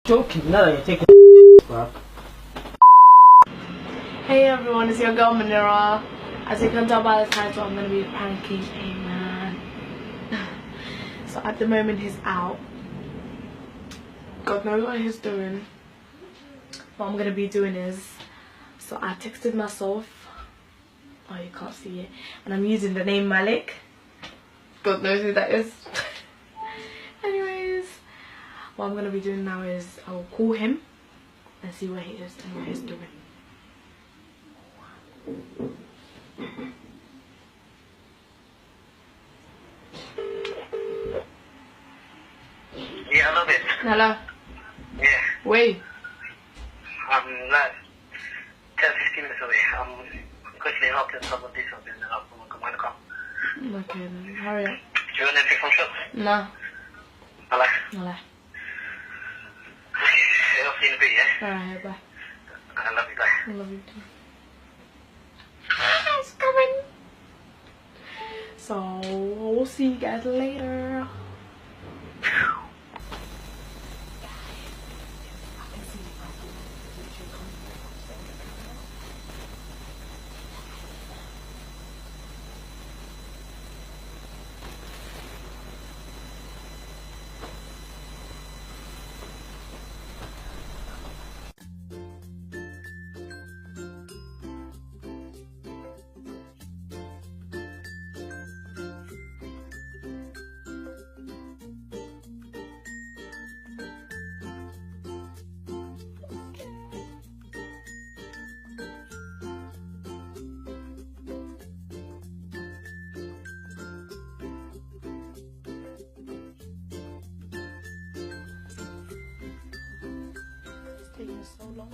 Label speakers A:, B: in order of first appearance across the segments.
A: Joking, no, you're taking bro.
B: Hey everyone, it's your girl Manira. As you can tell by the title, I'm gonna be pranking a man. So at the moment he's out. God knows what he's doing. What I'm gonna be doing is, so I texted myself. Oh, you can't see it. And I'm using the name Malik. God knows who that is. Anyways, what I'm gonna be doing now is I will call him and see where he is and what he's doing.
C: Yeah, hello there.
B: Hello.
C: Yeah,
B: Wait.
C: I'm like 10, 15 minutes away. I'm quickly helping someone do something and then I'm going to come.
B: Okay then, hurry up.
C: Do you want anything from shop?
B: No.
C: Hello?
B: Hello.
C: Okay, I'll see you in a bit, yeah?
B: Alright, bye.
C: I love you, bye.
B: I love you too. It's coming. So we'll see you guys later. It's taking so long.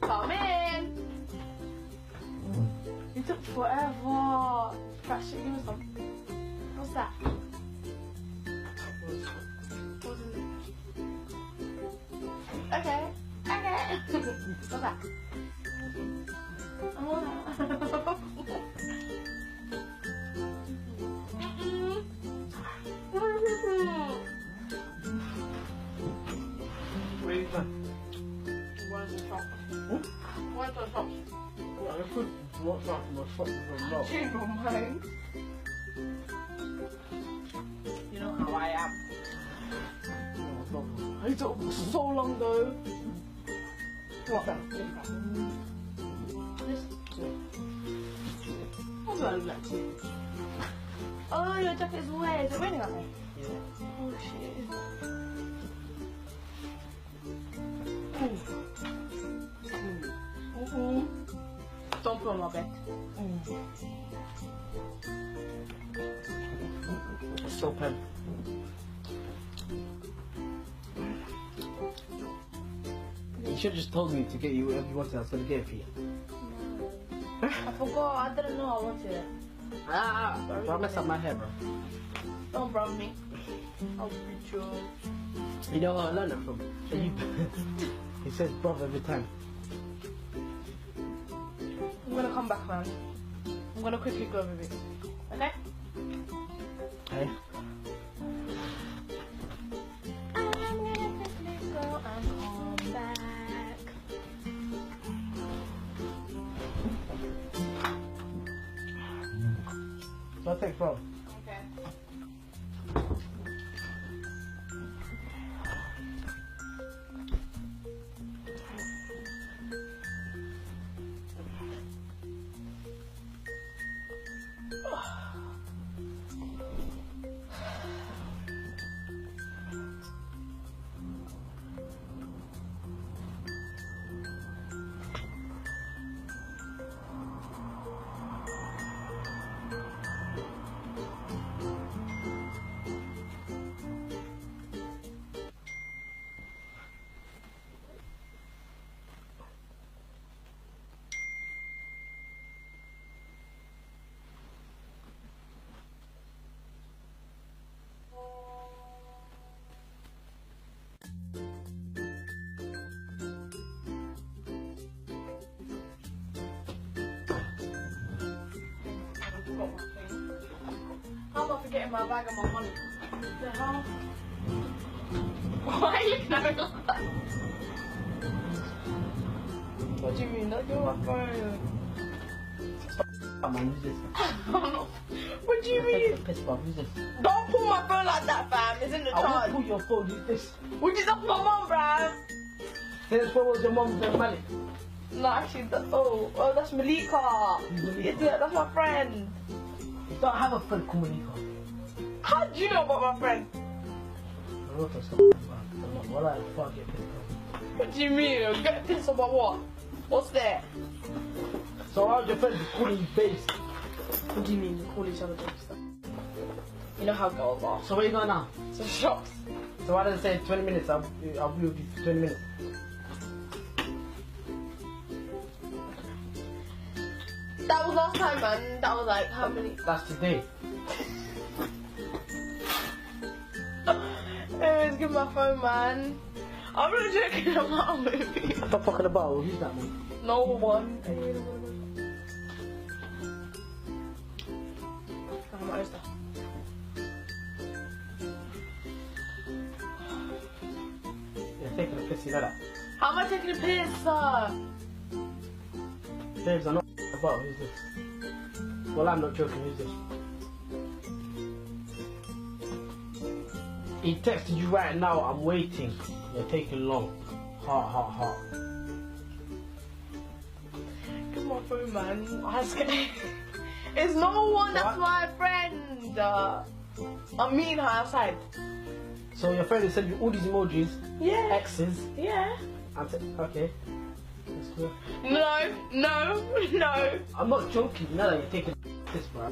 B: Come in. You took forever. Fresh, give me some. What's that? What is it? Okay. Okay. What's that?
A: Where you from?
B: Where's the shop? Where's the shop?
A: Well, I could watch out from my shop with a lot.
B: Change your mind. You know how I am. It took so long though. What? This? What do I look like to you? Oh, your jacket's wet. Is it raining outside?
A: Yeah.
B: Oh shit. Don't put on my bed.
A: It's so pen. You should have just told me to get you whatever you wanted. I was going to get it for you.
B: I forgot. I didn't know I wanted it.
A: Don't mess up my hair, bro.
B: Don't brand me. I'll beat you.
A: You know where I learned that from? He says brother every time.
B: I'm gonna come back, man. I'm gonna quickly go with it. Okay?
A: Hey?
B: I'm gonna quickly go and come back.
A: I'll take from.
B: Okay. How am I forgetting my bag and my money? What the hell? Why are you looking at me like that? What do you mean? Don't give me my phone.
A: Man, who's this?
B: What do you mean?
A: Piss, bro. Who's this?
B: Don't pull my phone like that, fam. It's in the
A: I
B: charge.
A: won't pull your phone. Who's this?
B: Which is up my mum, bruv.
A: This phone was your mom's money.
B: No, actually, oh, that's Malika. Yeah, that's my friend.
A: You don't have a friend called Malika.
B: How do you know about my friend?
A: I wrote her something, man. What the fuck get pissed off?
B: What do you mean? Get pissed about what? What's there?
A: So how's your friend calling you babes?
B: What do you mean? You call each other babes? You know how girls are.
A: So where you going now?
B: So shocked.
A: So why did I say 20 minutes? I'll be with you for 20 minutes.
B: That was last time, man. That was like how many?
A: That's today.
B: Anyways, give me my phone, man. I'm not joking about a movie.
A: Stop fucking about. Who's that, man?
B: No one. What is that?
A: You're taking a piss, you know that?
B: How am I taking a piss, sir?
A: Babes, I'm not about. Who's this? Well, I'm not joking. Who's this? He texted you right now. I'm waiting. You're taking long. Heart.
B: Give my phone, man. Ask it. It's no one. That's my friend. I'm meeting her outside.
A: So your friend sent you all these emojis.
B: Yeah.
A: X's.
B: Yeah.
A: Okay. That's cool.
B: No.
A: I'm not joking. You know that you're taking this, bro.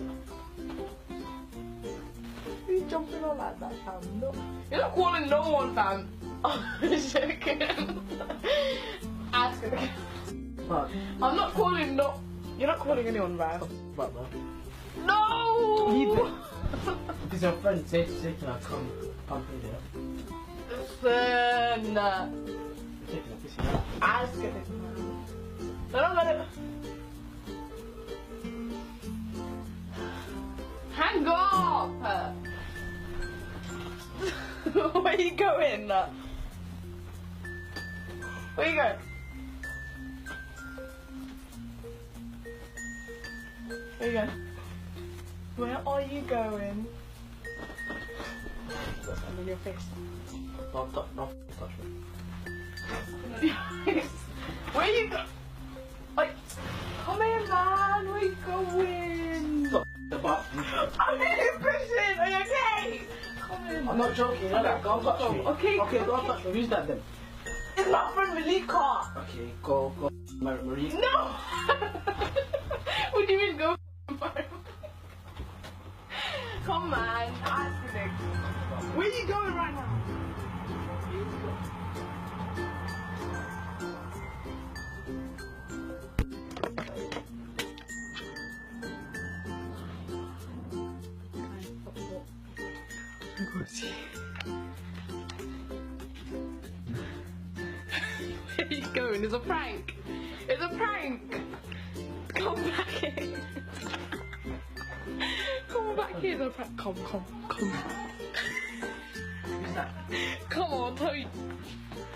B: You jumping on like that, fam? No. You're not calling no one, fam. I'm joking. Ask it again.
A: Fuck.
B: I'm not calling no. You're not calling anyone, bro.
A: Fuck, bro.
B: No.
A: Leave it. Because your friend said to her, come in there.
B: Listen.
A: Taking a piss, you know?
B: Ask it. No, don't let it. Hang up. Where are you going? Where are you going? Where are you going? Where are you going? What's under your face?
A: Don't touch me.
B: Where are you going? Like, come here, man. Where are you going?
A: Stop the bathroom.
B: I'm in prison. Are you okay? Come in.
A: I'm not joking. You know that. Don't touch me.
B: Okay,
A: don't touch me. Who's that then?
B: It's my friend Malika.
A: Okay, go. Marie.
B: No. What do you mean go? Come on, ask me. Where are you going right now? Where are you going? It's a prank. It's a prank. Come back here. Come back here. It's a prank. Come.
A: Who's that?
B: Come on, tell you.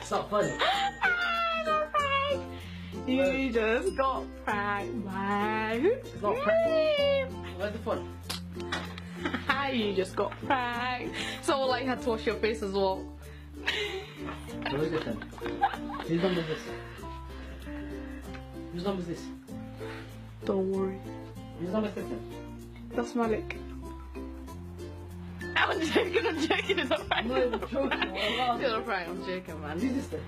A: It's not funny.
B: It's a prank. You just got pranked by who?
A: It's not prank. Where's the fun?
B: You just got pranked. So like you had to wash your face as well.
A: Who is it then? Whose number is this? Whose number is this?
B: Don't worry.
A: Whose number is this then?
B: That's Malik. I'm joking, it's a prank.
A: I'm not even joking.
B: It's a prank, I'm joking, man.
A: Who's this then?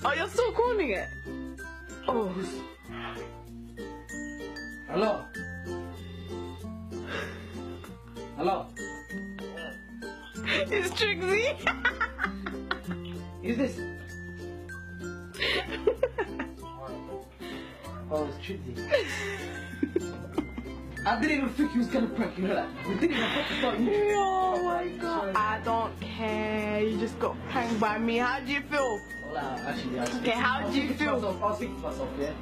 B: Oh, you're still calling it? Oh.
A: Hello? Hello?
B: It's Trixie.
A: Who's this? Oh, it's Trixie. I didn't even think he was gonna prank you, know that? We didn't even fucking start you.
B: Oh my god. I don't care. You just got pranked by me. How do you feel?
A: Well, actually,
B: Okay, how do you feel?
A: I'll speak to myself, yeah?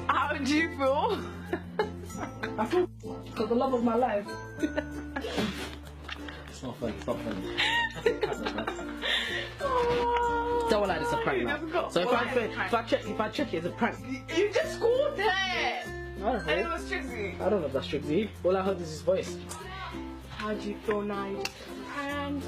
B: How do you feel? I feel for the love of my life.
A: It's not funny. It's not funny. Don't like it's a prank now. So if I check it as a prank.
B: You just scored it.
A: I don't
B: And it
A: know.
B: was Trixie.
A: I don't know if that's Trixie. All I heard is his voice.
B: How do you feel now? You just prank.